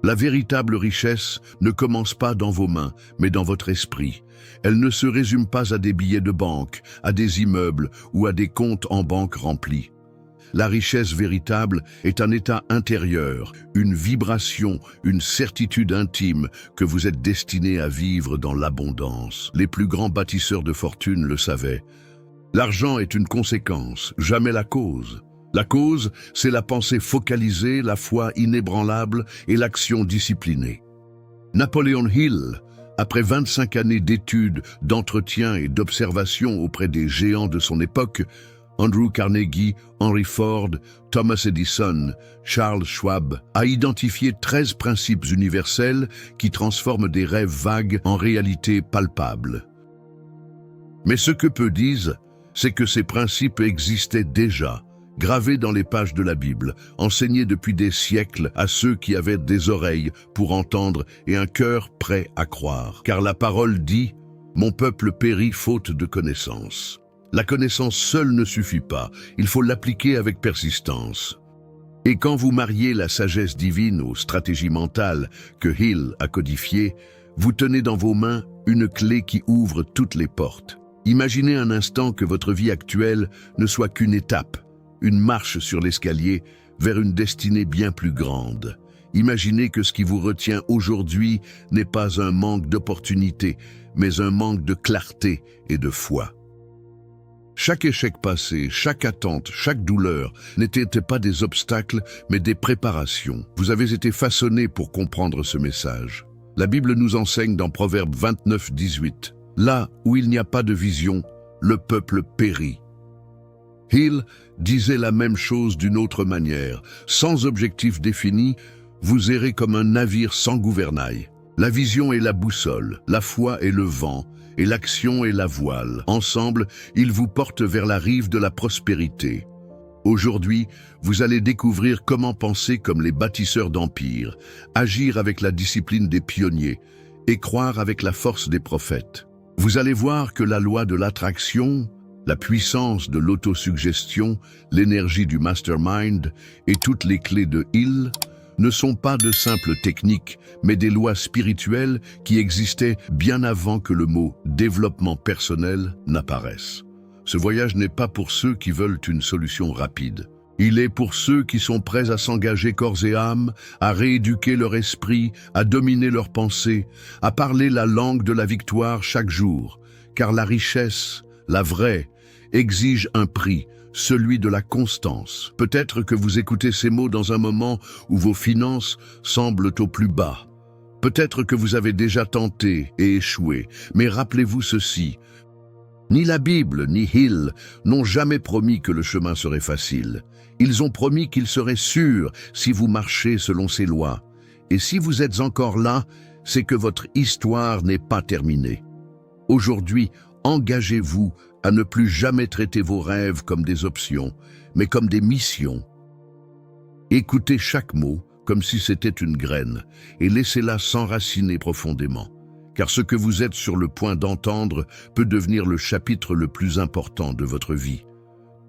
La véritable richesse ne commence pas dans vos mains, mais dans votre esprit. Elle ne se résume pas à des billets de banque, à des immeubles ou à des comptes en banque remplis. La richesse véritable est un état intérieur, une vibration, une certitude intime que vous êtes destiné à vivre dans l'abondance. Les plus grands bâtisseurs de fortune le savaient. L'argent est une conséquence, jamais la cause. La cause, c'est la pensée focalisée, la foi inébranlable et l'action disciplinée. Napoléon Hill, après 25 années d'études, d'entretien et d'observation auprès des géants de son époque, Andrew Carnegie, Henry Ford, Thomas Edison, Charles Schwab, a identifié 13 principes universels qui transforment des rêves vagues en réalités palpables. Mais ce que peu disent, c'est que ces principes existaient déjà, gravés dans les pages de la Bible, enseignés depuis des siècles à ceux qui avaient des oreilles pour entendre et un cœur prêt à croire. Car la parole dit « Mon peuple périt faute de connaissance ». La connaissance seule ne suffit pas, il faut l'appliquer avec persistance. Et quand vous mariez la sagesse divine aux stratégies mentales que Hill a codifiées, vous tenez dans vos mains une clé qui ouvre toutes les portes. Imaginez un instant que votre vie actuelle ne soit qu'une étape, une marche sur l'escalier vers une destinée bien plus grande. Imaginez que ce qui vous retient aujourd'hui n'est pas un manque d'opportunité, mais un manque de clarté et de foi. Chaque échec passé, chaque attente, chaque douleur n'étaient pas des obstacles, mais des préparations. Vous avez été façonné pour comprendre ce message. La Bible nous enseigne dans Proverbe 29, 18. Là où il n'y a pas de vision, le peuple périt. Hill disait la même chose d'une autre manière. Sans objectif défini, vous errez comme un navire sans gouvernail. La vision est la boussole, la foi est le vent, et l'action est la voile. Ensemble, ils vous portent vers la rive de la prospérité. Aujourd'hui, vous allez découvrir comment penser comme les bâtisseurs d'empires, agir avec la discipline des pionniers et croire avec la force des prophètes. Vous allez voir que la loi de l'attraction, la puissance de l'autosuggestion, l'énergie du mastermind et toutes les clés de Hill ne sont pas de simples techniques, mais des lois spirituelles qui existaient bien avant que le mot « développement personnel » n'apparaisse. Ce voyage n'est pas pour ceux qui veulent une solution rapide. Il est pour ceux qui sont prêts à s'engager corps et âme, à rééduquer leur esprit, à dominer leurs pensées, à parler la langue de la victoire chaque jour, car la richesse, la vraie, exige un prix, celui de la constance. Peut-être que vous écoutez ces mots dans un moment où vos finances semblent au plus bas. Peut-être que vous avez déjà tenté et échoué, mais rappelez-vous ceci. Ni la Bible ni Hill n'ont jamais promis que le chemin serait facile. Ils ont promis qu'il serait sûr si vous marchez selon ces lois. Et si vous êtes encore là, c'est que votre histoire n'est pas terminée. Aujourd'hui, engagez-vous à ne plus jamais traiter vos rêves comme des options, mais comme des missions. Écoutez chaque mot comme si c'était une graine et laissez-la s'enraciner profondément, car ce que vous êtes sur le point d'entendre peut devenir le chapitre le plus important de votre vie.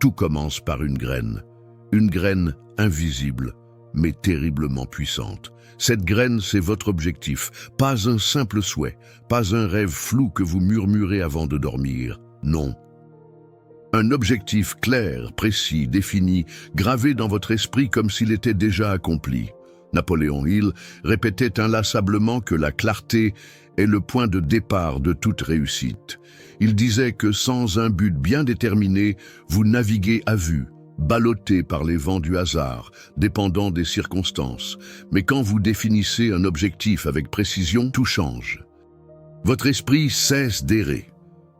Tout commence par une graine invisible, mais terriblement puissante. Cette graine, c'est votre objectif, pas un simple souhait, pas un rêve flou que vous murmurez avant de dormir. Non. Un objectif clair, précis, défini, gravé dans votre esprit comme s'il était déjà accompli. Napoléon Hill répétait inlassablement que la clarté est le point de départ de toute réussite. Il disait que sans un but bien déterminé, vous naviguez à vue, ballotté par les vents du hasard, dépendant des circonstances. Mais quand vous définissez un objectif avec précision, tout change. Votre esprit cesse d'errer.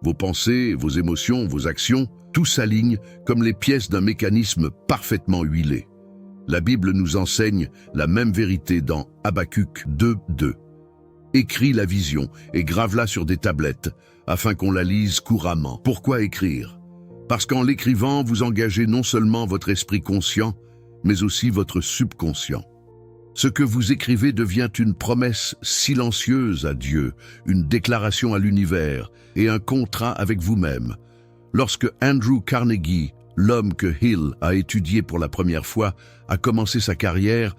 Vos pensées, vos émotions, vos actions, tout s'aligne comme les pièces d'un mécanisme parfaitement huilé. La Bible nous enseigne la même vérité dans Habacuc 2:2. Écris la vision et grave-la sur des tablettes, afin qu'on la lise couramment. Pourquoi écrire? Parce qu'en l'écrivant, vous engagez non seulement votre esprit conscient, mais aussi votre subconscient. Ce que vous écrivez devient une promesse silencieuse à Dieu, une déclaration à l'univers et un contrat avec vous-même. Lorsque Andrew Carnegie, l'homme que Hill a étudié pour la première fois, a commencé sa carrière,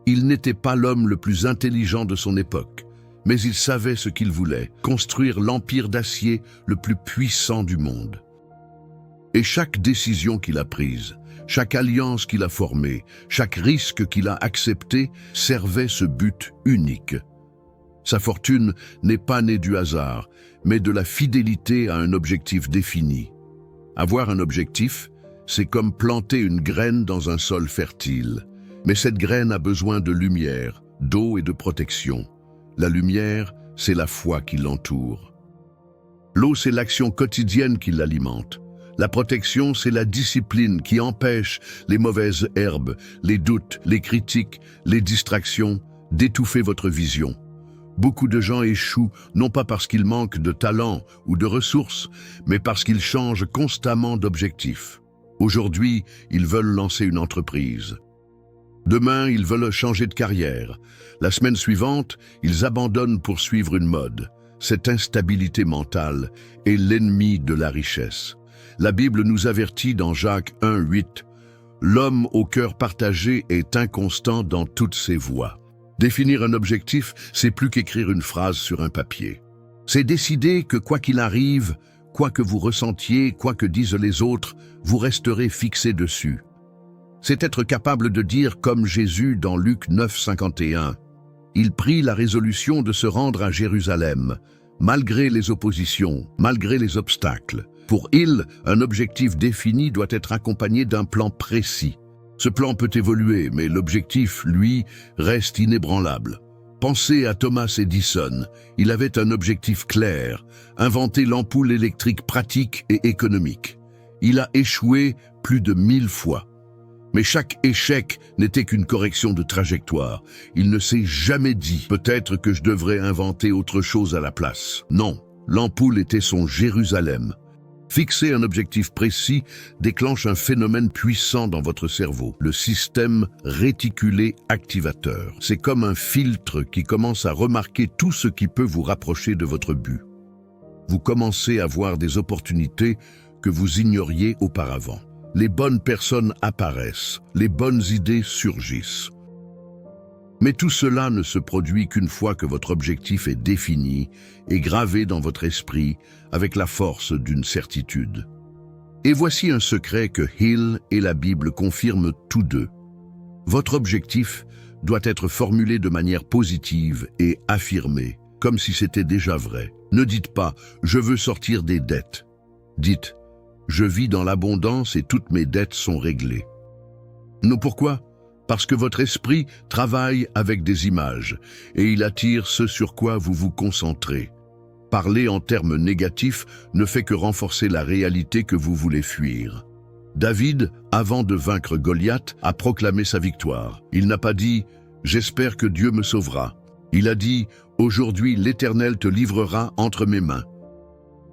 Il n'était pas l'homme le plus intelligent de son époque, mais il savait ce qu'il voulait, construire l'empire d'acier le plus puissant du monde. Et chaque décision qu'il a prise, chaque alliance qu'il a formée, chaque risque qu'il a accepté servait ce but unique. Sa fortune n'est pas née du hasard, mais de la fidélité à un objectif défini. Avoir un objectif, c'est comme planter une graine dans un sol fertile. Mais cette graine a besoin de lumière, d'eau et de protection. La lumière, c'est la foi qui l'entoure. L'eau, c'est l'action quotidienne qui l'alimente. La protection, c'est la discipline qui empêche les mauvaises herbes, les doutes, les critiques, les distractions d'étouffer votre vision. Beaucoup de gens échouent non pas parce qu'ils manquent de talent ou de ressources, mais parce qu'ils changent constamment d'objectif. Aujourd'hui, ils veulent lancer une entreprise. Demain, ils veulent changer de carrière. La semaine suivante, ils abandonnent pour suivre une mode. Cette instabilité mentale est l'ennemi de la richesse. La Bible nous avertit dans Jacques 1:8 « L'homme au cœur partagé est inconstant dans toutes ses voies ». Définir un objectif, c'est plus qu'écrire une phrase sur un papier. C'est décider que quoi qu'il arrive, quoi que vous ressentiez, quoi que disent les autres, vous resterez fixé dessus. C'est être capable de dire comme Jésus dans Luc 9:51. Il prit la résolution de se rendre à Jérusalem, malgré les oppositions, malgré les obstacles. Pour il, un objectif défini doit être accompagné d'un plan précis. Ce plan peut évoluer, mais l'objectif, lui, reste inébranlable. Pensez à Thomas Edison. Il avait un objectif clair, inventer l'ampoule électrique pratique et économique. Il a échoué plus de 1000 fois. Mais chaque échec n'était qu'une correction de trajectoire. Il ne s'est jamais dit « peut-être que je devrais inventer autre chose à la place ». Non, l'ampoule était son Jérusalem. Fixer un objectif précis déclenche un phénomène puissant dans votre cerveau, le système réticulé activateur. C'est comme un filtre qui commence à remarquer tout ce qui peut vous rapprocher de votre but. Vous commencez à voir des opportunités que vous ignoriez auparavant. Les bonnes personnes apparaissent, les bonnes idées surgissent. Mais tout cela ne se produit qu'une fois que votre objectif est défini et gravé dans votre esprit avec la force d'une certitude. Et voici un secret que Hill et la Bible confirment tous deux. Votre objectif doit être formulé de manière positive et affirmé, comme si c'était déjà vrai. Ne dites pas « je veux sortir des dettes ». Dites « je vis dans l'abondance et toutes mes dettes sont réglées ». Non, pourquoi ? Parce que votre esprit travaille avec des images et il attire ce sur quoi vous vous concentrez. Parler en termes négatifs ne fait que renforcer la réalité que vous voulez fuir. David, avant de vaincre Goliath, a proclamé sa victoire. Il n'a pas dit « j'espère que Dieu me sauvera ». Il a dit « aujourd'hui l'Éternel te livrera entre mes mains ».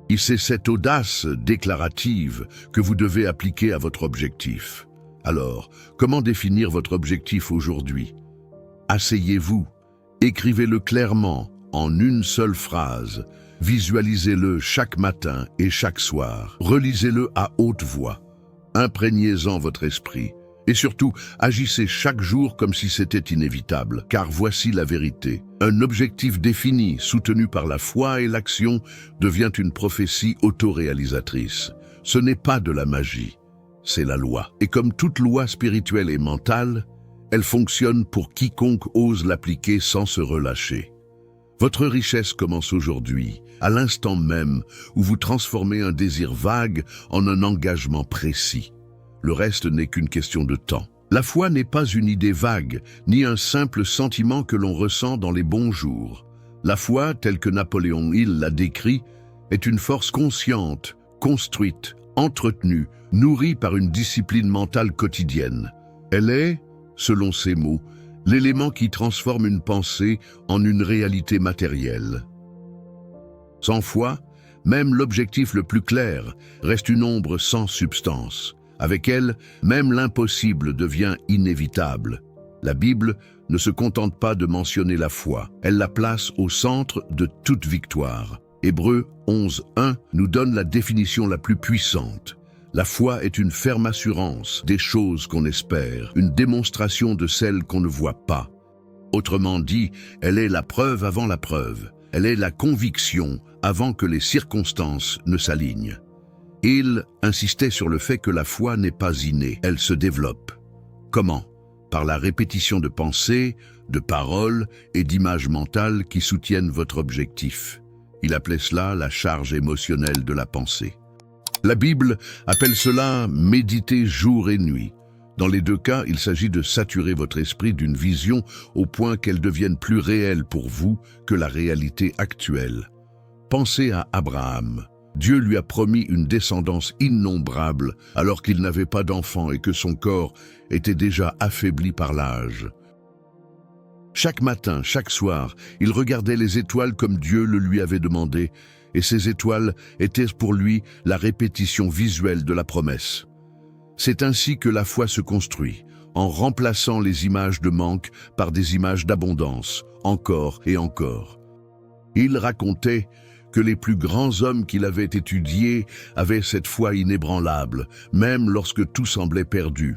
Et c'est cette audace déclarative que vous devez appliquer à votre objectif. Alors, comment définir votre objectif aujourd'hui? Asseyez-vous, écrivez-le clairement, en une seule phrase, visualisez-le chaque matin et chaque soir, relisez-le à haute voix, imprégnez-en votre esprit, et surtout, agissez chaque jour comme si c'était inévitable, car voici la vérité. Un objectif défini, soutenu par la foi et l'action, devient une prophétie autoréalisatrice. Ce n'est pas de la magie. C'est la loi. Et comme toute loi spirituelle et mentale, elle fonctionne pour quiconque ose l'appliquer sans se relâcher. Votre richesse commence aujourd'hui, à l'instant même où vous transformez un désir vague en un engagement précis. Le reste n'est qu'une question de temps. La foi n'est pas une idée vague, ni un simple sentiment que l'on ressent dans les bons jours. La foi, telle que Napoléon Hill l'a décrit, est une force consciente, construite, entretenue, nourrie par une discipline mentale quotidienne. Elle est, selon ses mots, l'élément qui transforme une pensée en une réalité matérielle. Sans foi, même l'objectif le plus clair reste une ombre sans substance. Avec elle, même l'impossible devient inévitable. La Bible ne se contente pas de mentionner la foi, elle la place au centre de toute victoire. Hébreux 11:1 nous donne la définition la plus puissante. La foi est une ferme assurance des choses qu'on espère, une démonstration de celles qu'on ne voit pas. Autrement dit, elle est la preuve avant la preuve. Elle est la conviction avant que les circonstances ne s'alignent. Il insistait sur le fait que la foi n'est pas innée, elle se développe. Comment? Par la répétition de pensées, de paroles et d'images mentales qui soutiennent votre objectif. Il appelait cela la charge émotionnelle de la pensée. La Bible appelle cela « méditer jour et nuit ». Dans les deux cas, il s'agit de saturer votre esprit d'une vision au point qu'elle devienne plus réelle pour vous que la réalité actuelle. Pensez à Abraham. Dieu lui a promis une descendance innombrable alors qu'il n'avait pas d'enfant et que son corps était déjà affaibli par l'âge. Chaque matin, chaque soir, il regardait les étoiles comme Dieu le lui avait demandé, et ces étoiles étaient pour lui la répétition visuelle de la promesse. C'est ainsi que la foi se construit, en remplaçant les images de manque par des images d'abondance, encore et encore. Il racontait que les plus grands hommes qu'il avait étudiés avaient cette foi inébranlable, même lorsque tout semblait perdu.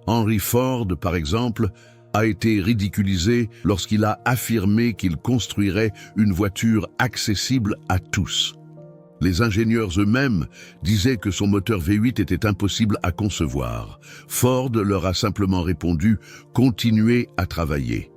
Henry Ford, par exemple, a été ridiculisé lorsqu'il a affirmé qu'il construirait une voiture accessible à tous. Les ingénieurs eux-mêmes disaient que son moteur V8 était impossible à concevoir. Ford leur a simplement répondu « Continuez à travailler ».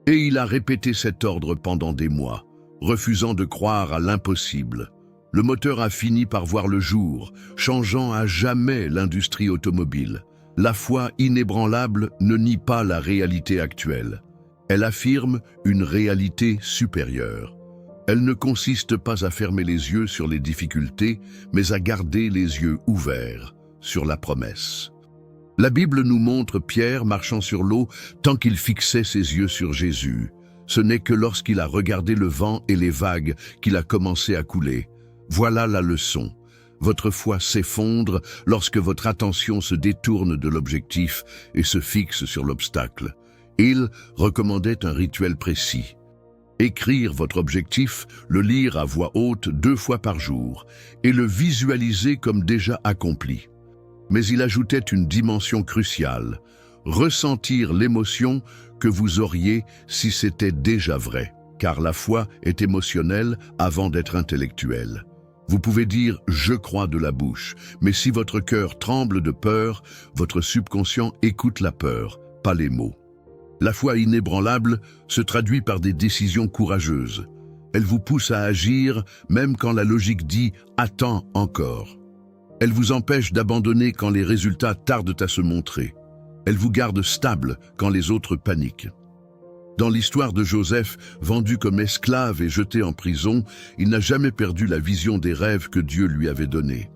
Et il a répété cet ordre pendant des mois, refusant de croire à l'impossible. Le moteur a fini par voir le jour, changeant à jamais l'industrie automobile. La foi inébranlable ne nie pas la réalité actuelle. Elle affirme une réalité supérieure. Elle ne consiste pas à fermer les yeux sur les difficultés, mais à garder les yeux ouverts sur la promesse. La Bible nous montre Pierre marchant sur l'eau tant qu'il fixait ses yeux sur Jésus. Ce n'est que lorsqu'il a regardé le vent et les vagues qu'il a commencé à couler. Voilà la leçon. Votre foi s'effondre lorsque votre attention se détourne de l'objectif et se fixe sur l'obstacle. Il recommandait un rituel précis. Écrire votre objectif, le lire à voix haute 2 fois par jour et le visualiser comme déjà accompli. Mais il ajoutait une dimension cruciale, ressentir l'émotion que vous auriez si c'était déjà vrai, car la foi est émotionnelle avant d'être intellectuelle. Vous pouvez dire « je crois » de la bouche, mais si votre cœur tremble de peur, votre subconscient écoute la peur, pas les mots. La foi inébranlable se traduit par des décisions courageuses. Elle vous pousse à agir même quand la logique dit « attends encore ». Elle vous empêche d'abandonner quand les résultats tardent à se montrer. Elle vous garde stable quand les autres paniquent. Dans l'histoire de Joseph, vendu comme esclave et jeté en prison, il n'a jamais perdu la vision des rêves que Dieu lui avait donnés.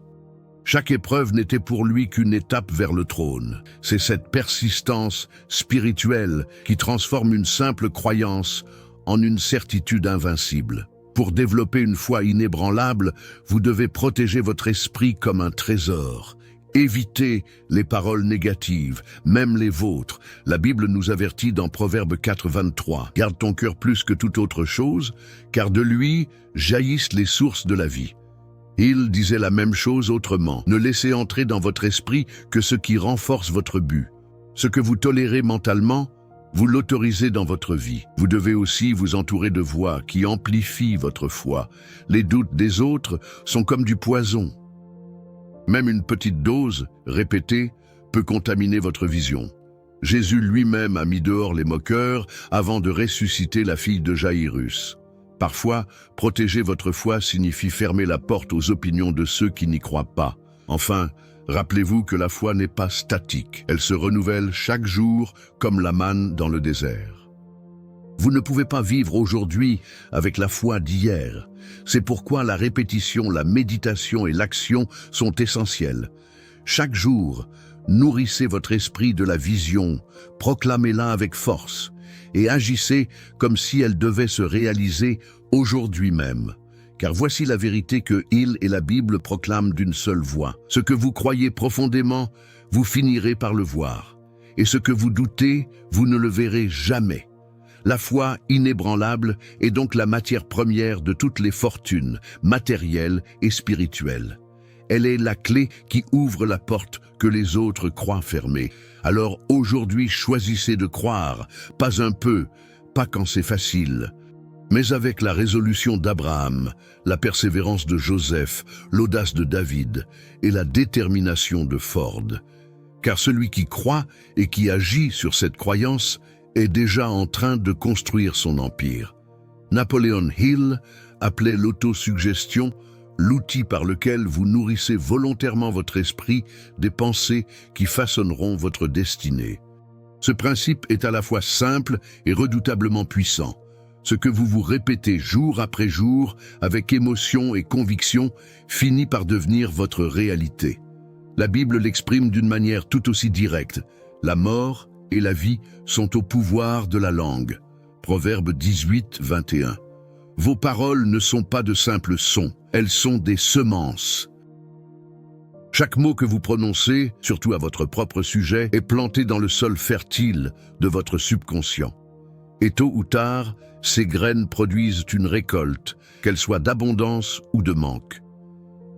Chaque épreuve n'était pour lui qu'une étape vers le trône. C'est cette persistance spirituelle qui transforme une simple croyance en une certitude invincible. Pour développer une foi inébranlable, vous devez protéger votre esprit comme un trésor. Évitez les paroles négatives, même les vôtres. La Bible nous avertit dans Proverbe 4, 23. « Garde ton cœur plus que toute autre chose, car de lui jaillissent les sources de la vie. » Il disait la même chose autrement. Ne laissez entrer dans votre esprit que ce qui renforce votre but. Ce que vous tolérez mentalement, vous l'autorisez dans votre vie. Vous devez aussi vous entourer de voix qui amplifient votre foi. Les doutes des autres sont comme du poison. Même une petite dose, répétée, peut contaminer votre vision. Jésus lui-même a mis dehors les moqueurs avant de ressusciter la fille de Jaïrus. Parfois, protéger votre foi signifie fermer la porte aux opinions de ceux qui n'y croient pas. Enfin, rappelez-vous que la foi n'est pas statique. Elle se renouvelle chaque jour comme la manne dans le désert. Vous ne pouvez pas vivre aujourd'hui avec la foi d'hier. C'est pourquoi la répétition, la méditation et l'action sont essentielles. Chaque jour, nourrissez votre esprit de la vision, proclamez-la avec force et agissez comme si elle devait se réaliser aujourd'hui même. Car voici la vérité que il et la Bible proclament d'une seule voix. Ce que vous croyez profondément, vous finirez par le voir. Et ce que vous doutez, vous ne le verrez jamais. La foi inébranlable est donc la matière première de toutes les fortunes, matérielles et spirituelles. Elle est la clé qui ouvre la porte que les autres croient fermée. Alors aujourd'hui, choisissez de croire, pas un peu, pas quand c'est facile, mais avec la résolution d'Abraham, la persévérance de Joseph, l'audace de David et la détermination de Ford. Car celui qui croit et qui agit sur cette croyance est déjà en train de construire son empire. Napoleon Hill appelait l'autosuggestion l'outil par lequel vous nourrissez volontairement votre esprit des pensées qui façonneront votre destinée. Ce principe est à la fois simple et redoutablement puissant. Ce que vous vous répétez jour après jour, avec émotion et conviction, finit par devenir votre réalité. La Bible l'exprime d'une manière tout aussi directe. La mort et la vie sont au pouvoir de la langue. Proverbe 18, 21. Vos paroles ne sont pas de simples sons, elles sont des semences. Chaque mot que vous prononcez, surtout à votre propre sujet, est planté dans le sol fertile de votre subconscient. Et tôt ou tard, ces graines produisent une récolte, qu'elle soit d'abondance ou de manque.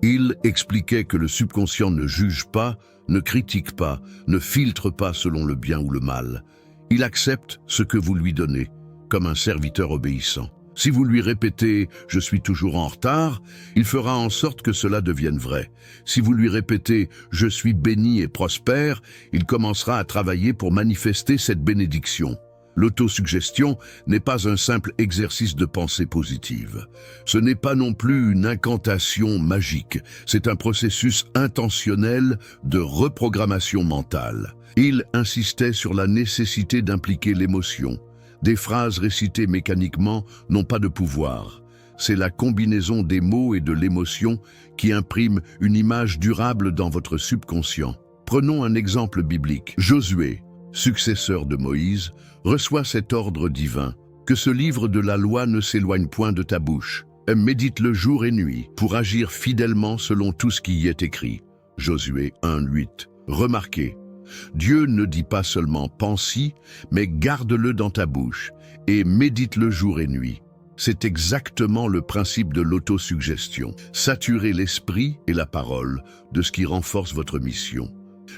Il expliquait que le subconscient ne juge pas, ne critique pas, ne filtre pas selon le bien ou le mal. Il accepte ce que vous lui donnez, comme un serviteur obéissant. Si vous lui répétez « je suis toujours en retard », il fera en sorte que cela devienne vrai. Si vous lui répétez « je suis béni et prospère », il commencera à travailler pour manifester cette bénédiction. L'autosuggestion n'est pas un simple exercice de pensée positive. Ce n'est pas non plus une incantation magique, c'est un processus intentionnel de reprogrammation mentale. Il insistait sur la nécessité d'impliquer l'émotion. Des phrases récitées mécaniquement n'ont pas de pouvoir. C'est la combinaison des mots et de l'émotion qui imprime une image durable dans votre subconscient. Prenons un exemple biblique. Josué, successeur de Moïse, reçoit cet ordre divin, que ce livre de la loi ne s'éloigne point de ta bouche. Médite-le jour et nuit pour agir fidèlement selon tout ce qui y est écrit. Josué 1:8. Remarquez, Dieu ne dit pas seulement pense-y, mais garde-le dans ta bouche et médite-le jour et nuit. C'est exactement le principe de l'autosuggestion. Saturer l'esprit et la parole de ce qui renforce votre mission.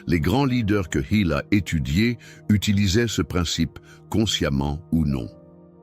Les grands leaders que Hill a étudiés utilisaient ce principe, consciemment ou non.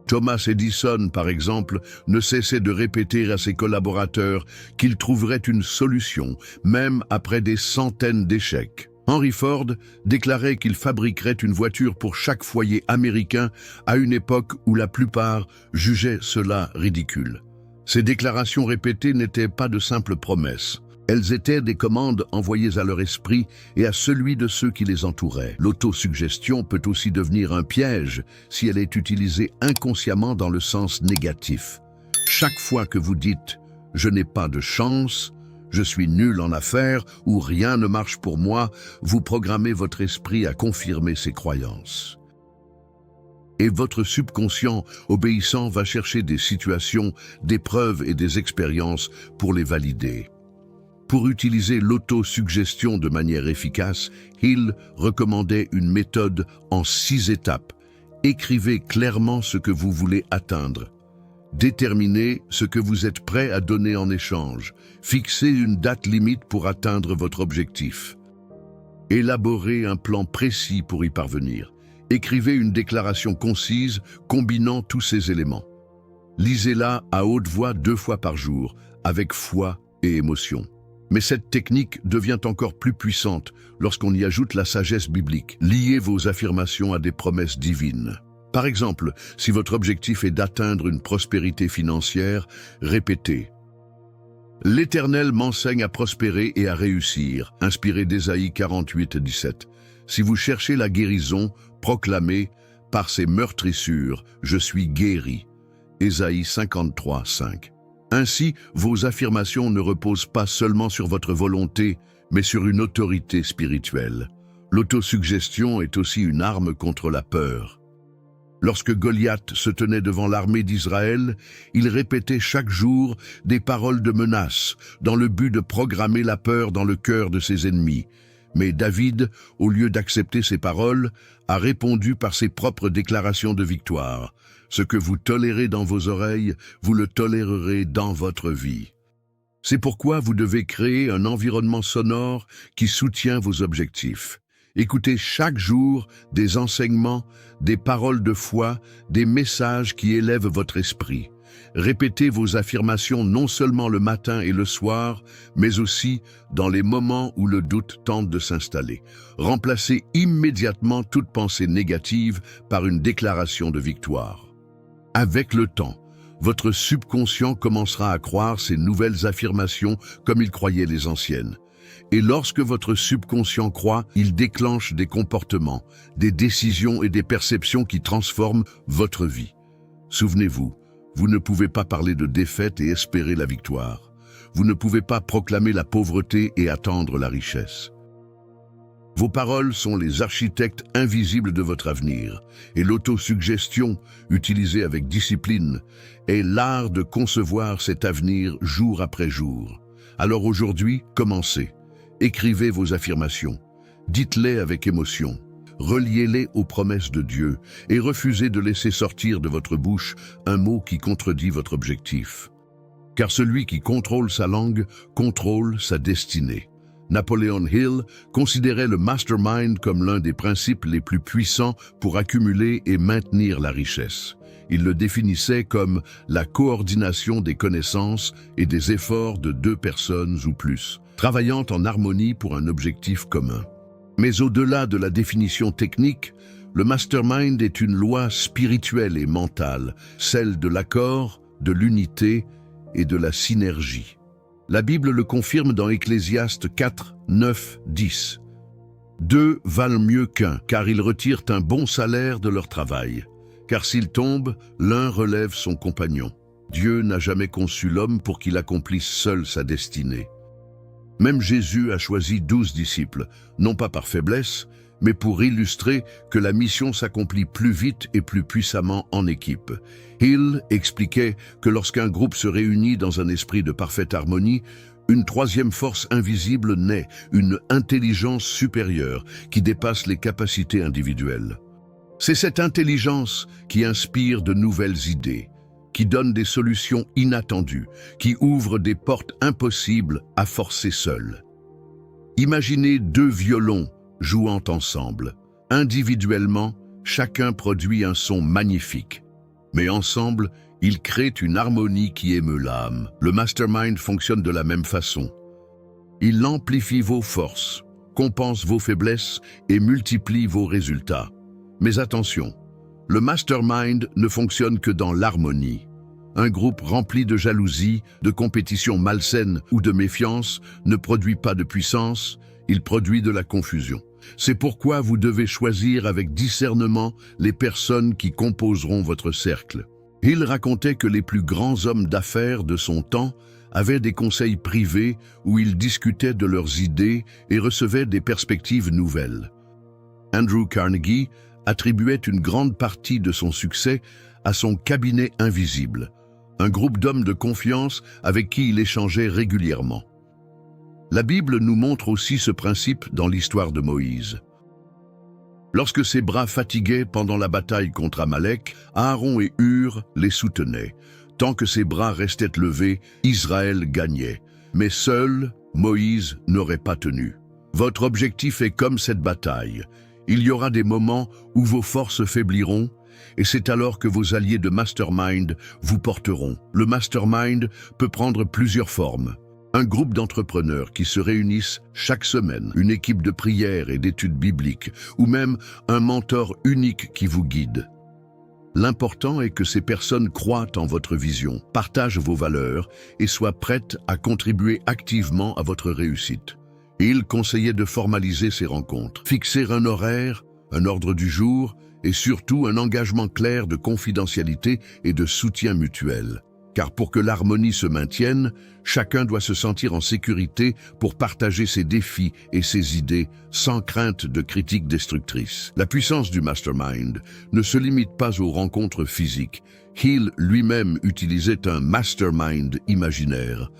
Thomas Edison, par exemple, ne cessait de répéter à ses collaborateurs qu'il trouverait une solution, même après des centaines d'échecs. Henry Ford déclarait qu'il fabriquerait une voiture pour chaque foyer américain à une époque où la plupart jugeaient cela ridicule. Ces déclarations répétées n'étaient pas de simples promesses. Elles étaient des commandes envoyées à leur esprit et à celui de ceux qui les entouraient. L'autosuggestion peut aussi devenir un piège si elle est utilisée inconsciemment dans le sens négatif. Chaque fois que vous dites « je n'ai pas de chance », « je suis nul en affaires » ou « rien ne marche pour moi », vous programmez votre esprit à confirmer ses croyances. Et votre subconscient obéissant va chercher des situations, des preuves et des expériences pour les valider. Pour utiliser l'autosuggestion de manière efficace, Hill recommandait une méthode en 6 étapes. Écrivez clairement ce que vous voulez atteindre. Déterminez ce que vous êtes prêt à donner en échange. Fixez une date limite pour atteindre votre objectif. Élaborez un plan précis pour y parvenir. Écrivez une déclaration concise combinant tous ces éléments. Lisez-la à haute voix 2 fois par jour, avec foi et émotion. Mais cette technique devient encore plus puissante lorsqu'on y ajoute la sagesse biblique. Liez vos affirmations à des promesses divines. Par exemple, si votre objectif est d'atteindre une prospérité financière, répétez « L'Éternel m'enseigne à prospérer et à réussir », inspiré d'Ésaïe 48:17. Si vous cherchez la guérison, proclamez « Par ses meurtrissures, je suis guéri », Ésaïe 53:5. Ainsi, vos affirmations ne reposent pas seulement sur votre volonté, mais sur une autorité spirituelle. L'autosuggestion est aussi une arme contre la peur. Lorsque Goliath se tenait devant l'armée d'Israël, il répétait chaque jour des paroles de menace, dans le but de programmer la peur dans le cœur de ses ennemis. Mais David, au lieu d'accepter ces paroles, a répondu par ses propres déclarations de victoire. Ce que vous tolérez dans vos oreilles, vous le tolérerez dans votre vie. C'est pourquoi vous devez créer un environnement sonore qui soutient vos objectifs. Écoutez chaque jour des enseignements, des paroles de foi, des messages qui élèvent votre esprit. Répétez vos affirmations non seulement le matin et le soir, mais aussi dans les moments où le doute tente de s'installer. Remplacez immédiatement toute pensée négative par une déclaration de victoire. Avec le temps, votre subconscient commencera à croire ces nouvelles affirmations comme il croyait les anciennes. Et lorsque votre subconscient croit, il déclenche des comportements, des décisions et des perceptions qui transforment votre vie. Souvenez-vous, vous ne pouvez pas parler de défaite et espérer la victoire. Vous ne pouvez pas proclamer la pauvreté et attendre la richesse. Vos paroles sont les architectes invisibles de votre avenir, et l'autosuggestion, utilisée avec discipline, est l'art de concevoir cet avenir jour après jour. Alors aujourd'hui, commencez. Écrivez vos affirmations. Dites-les avec émotion. Reliez-les aux promesses de Dieu et refusez de laisser sortir de votre bouche un mot qui contredit votre objectif. Car celui qui contrôle sa langue contrôle sa destinée. Napoleon Hill considérait le mastermind comme l'un des principes les plus puissants pour accumuler et maintenir la richesse. Il le définissait comme la coordination des connaissances et des efforts de deux personnes ou plus, travaillant en harmonie pour un objectif commun. Mais au-delà de la définition technique, le mastermind est une loi spirituelle et mentale, celle de l'accord, de l'unité et de la synergie. La Bible le confirme dans Ecclésiaste 4, 9, 10. Deux valent mieux qu'un, car ils retirent un bon salaire de leur travail. Car s'il tombe, l'un relève son compagnon. Dieu n'a jamais conçu l'homme pour qu'il accomplisse seul sa destinée. Même Jésus a choisi 12 disciples, non pas par faiblesse, mais pour illustrer que la mission s'accomplit plus vite et plus puissamment en équipe. Hill expliquait que lorsqu'un groupe se réunit dans un esprit de parfaite harmonie, une troisième force invisible naît, une intelligence supérieure qui dépasse les capacités individuelles. C'est cette intelligence qui inspire de nouvelles idées, qui donne des solutions inattendues, qui ouvre des portes impossibles à forcer seul. Imaginez deux violons jouant ensemble. Individuellement, chacun produit un son magnifique. Mais ensemble, ils créent une harmonie qui émeut l'âme. Le mastermind fonctionne de la même façon. Il amplifie vos forces, compense vos faiblesses et multiplie vos résultats. Mais attention, le mastermind ne fonctionne que dans l'harmonie. Un groupe rempli de jalousie, de compétition malsaine ou de méfiance ne produit pas de puissance, il produit de la confusion. C'est pourquoi vous devez choisir avec discernement les personnes qui composeront votre cercle. Il racontait que les plus grands hommes d'affaires de son temps avaient des conseils privés où ils discutaient de leurs idées et recevaient des perspectives nouvelles. Andrew Carnegie attribuait une grande partie de son succès à son cabinet invisible, un groupe d'hommes de confiance avec qui il échangeait régulièrement. La Bible nous montre aussi ce principe dans l'histoire de Moïse. Lorsque ses bras fatiguaient pendant la bataille contre Amalek, Aaron et Hur les soutenaient. Tant que ses bras restaient levés, Israël gagnait. Mais seul, Moïse n'aurait pas tenu. Votre objectif est comme cette bataille. Il y aura des moments où vos forces faibliront, et c'est alors que vos alliés de mastermind vous porteront. Le mastermind peut prendre plusieurs formes. Un groupe d'entrepreneurs qui se réunissent chaque semaine, une équipe de prière et d'études bibliques, ou même un mentor unique qui vous guide. L'important est que ces personnes croient en votre vision, partagent vos valeurs et soient prêtes à contribuer activement à votre réussite. Et il conseillait de formaliser ces rencontres, fixer un horaire, un ordre du jour et surtout un engagement clair de confidentialité et de soutien mutuel. Car pour que l'harmonie se maintienne, chacun doit se sentir en sécurité pour partager ses défis et ses idées sans crainte de critiques destructrices. La puissance du mastermind ne se limite pas aux rencontres physiques. Hill lui-même utilisait un mastermind imaginaire.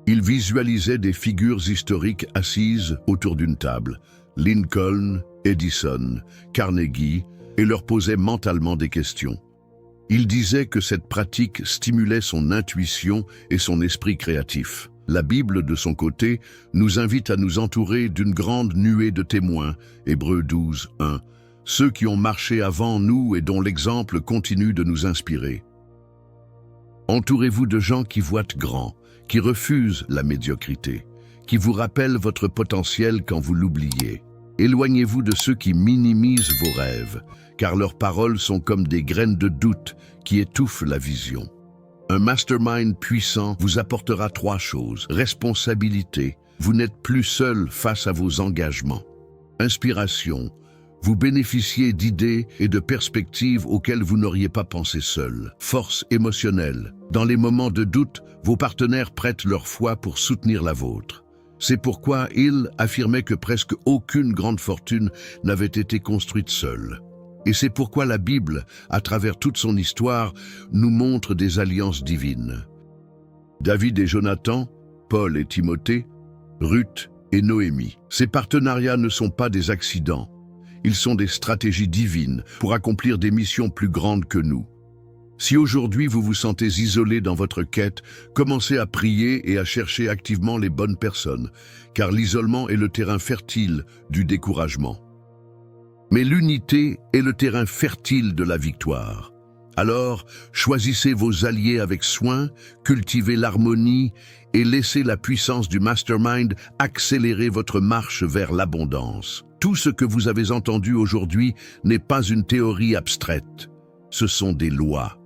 Il visualisait des figures historiques assises autour d'une table, Lincoln, Edison, Carnegie, et leur posait mentalement des questions. Il disait que cette pratique stimulait son intuition et son esprit créatif. La Bible, de son côté, nous invite à nous entourer d'une grande nuée de témoins, Hébreux 12, 1, ceux qui ont marché avant nous et dont l'exemple continue de nous inspirer. Entourez-vous de gens qui voient grand, qui refusent la médiocrité, qui vous rappellent votre potentiel quand vous l'oubliez. Éloignez-vous de ceux qui minimisent vos rêves, car leurs paroles sont comme des graines de doute qui étouffent la vision. Un mastermind puissant vous apportera 3 choses. Responsabilité, vous n'êtes plus seul face à vos engagements. Inspiration, vous bénéficiez d'idées et de perspectives auxquelles vous n'auriez pas pensé seul. Force émotionnelle, dans les moments de doute, vos partenaires prêtent leur foi pour soutenir la vôtre. C'est pourquoi il affirmait que presque aucune grande fortune n'avait été construite seule. Et c'est pourquoi la Bible, à travers toute son histoire, nous montre des alliances divines. David et Jonathan, Paul et Timothée, Ruth et Noémie. Ces partenariats ne sont pas des accidents. Ils sont des stratégies divines pour accomplir des missions plus grandes que nous. Si aujourd'hui vous vous sentez isolé dans votre quête, commencez à prier et à chercher activement les bonnes personnes, car l'isolement est le terrain fertile du découragement. Mais l'unité est le terrain fertile de la victoire. Alors, choisissez vos alliés avec soin, cultivez l'harmonie et laissez la puissance du mastermind accélérer votre marche vers l'abondance. Tout ce que vous avez entendu aujourd'hui n'est pas une théorie abstraite. Ce sont des lois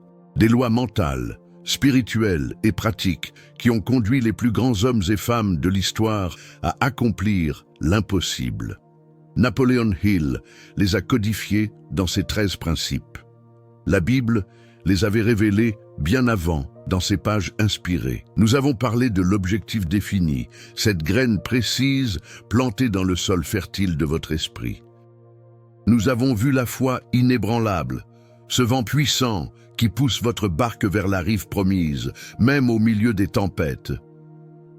mentales, spirituelles et pratiques qui ont conduit les plus grands hommes et femmes de l'histoire à accomplir l'impossible. Napoleon Hill les a codifiés dans ses 13 principes. La Bible les avait révélés bien avant dans ses pages inspirées. Nous avons parlé de l'objectif défini, cette graine précise plantée dans le sol fertile de votre esprit. Nous avons vu la foi inébranlable, ce vent puissant qui pousse votre barque vers la rive promise, même au milieu des tempêtes.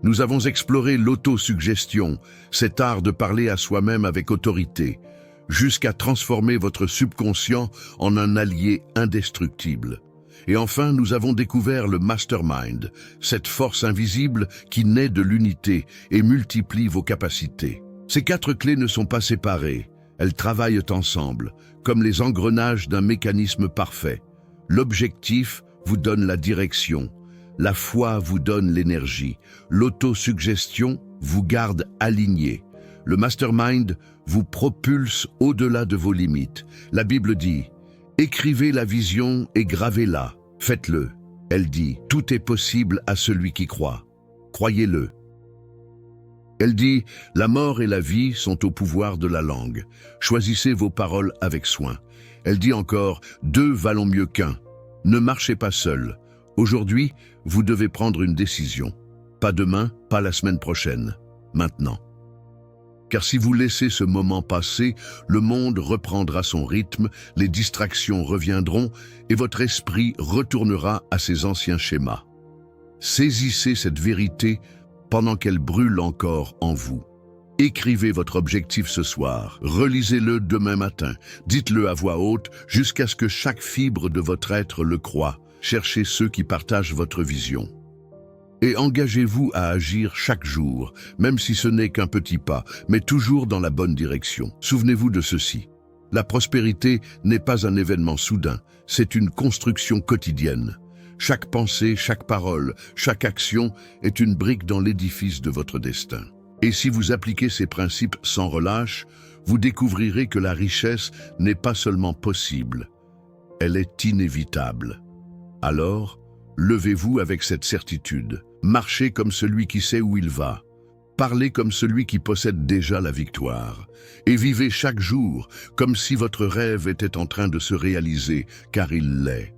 Nous avons exploré l'autosuggestion, cet art de parler à soi-même avec autorité, jusqu'à transformer votre subconscient en un allié indestructible. Et enfin, nous avons découvert le mastermind, cette force invisible qui naît de l'unité et multiplie vos capacités. Ces 4 clés ne sont pas séparées, elles travaillent ensemble, comme les engrenages d'un mécanisme parfait. L'objectif vous donne la direction, la foi vous donne l'énergie, l'autosuggestion vous garde aligné, le mastermind vous propulse au-delà de vos limites. La Bible dit « Écrivez la vision et gravez-la, faites-le ». Elle dit « Tout est possible à celui qui croit, croyez-le ». Elle dit « La mort et la vie sont au pouvoir de la langue, choisissez vos paroles avec soin ». Elle dit encore « 2 valent mieux qu'1 ». Ne marchez pas seul. Aujourd'hui, vous devez prendre une décision. Pas demain, pas la semaine prochaine. Maintenant. Car si vous laissez ce moment passer, le monde reprendra son rythme, les distractions reviendront et votre esprit retournera à ses anciens schémas. Saisissez cette vérité pendant qu'elle brûle encore en vous. Écrivez votre objectif ce soir, relisez-le demain matin, dites-le à voix haute jusqu'à ce que chaque fibre de votre être le croie. Cherchez ceux qui partagent votre vision. Et engagez-vous à agir chaque jour, même si ce n'est qu'un petit pas, mais toujours dans la bonne direction. Souvenez-vous de ceci. La prospérité n'est pas un événement soudain, c'est une construction quotidienne. Chaque pensée, chaque parole, chaque action est une brique dans l'édifice de votre destin. Et si vous appliquez ces principes sans relâche, vous découvrirez que la richesse n'est pas seulement possible, elle est inévitable. Alors, levez-vous avec cette certitude. Marchez comme celui qui sait où il va. Parlez comme celui qui possède déjà la victoire. Et vivez chaque jour comme si votre rêve était en train de se réaliser, car il l'est.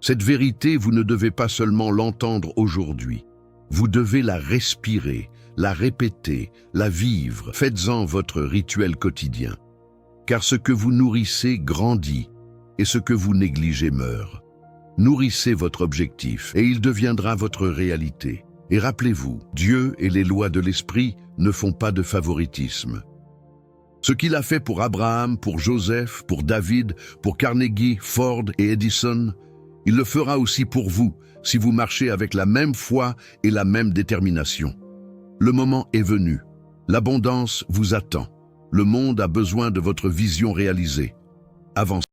Cette vérité, vous ne devez pas seulement l'entendre aujourd'hui. Vous devez la respirer, la répéter, la vivre. Faites-en votre rituel quotidien. Car ce que vous nourrissez grandit, et ce que vous négligez meurt. Nourrissez votre objectif et il deviendra votre réalité. Et rappelez-vous, Dieu et les lois de l'esprit ne font pas de favoritisme. Ce qu'il a fait pour Abraham, pour Joseph, pour David, pour Carnegie, Ford et Edison, Il le fera aussi pour vous, si vous marchez avec la même foi et la même détermination. Le moment est venu. L'abondance vous attend. Le monde a besoin de votre vision réalisée. Avancez.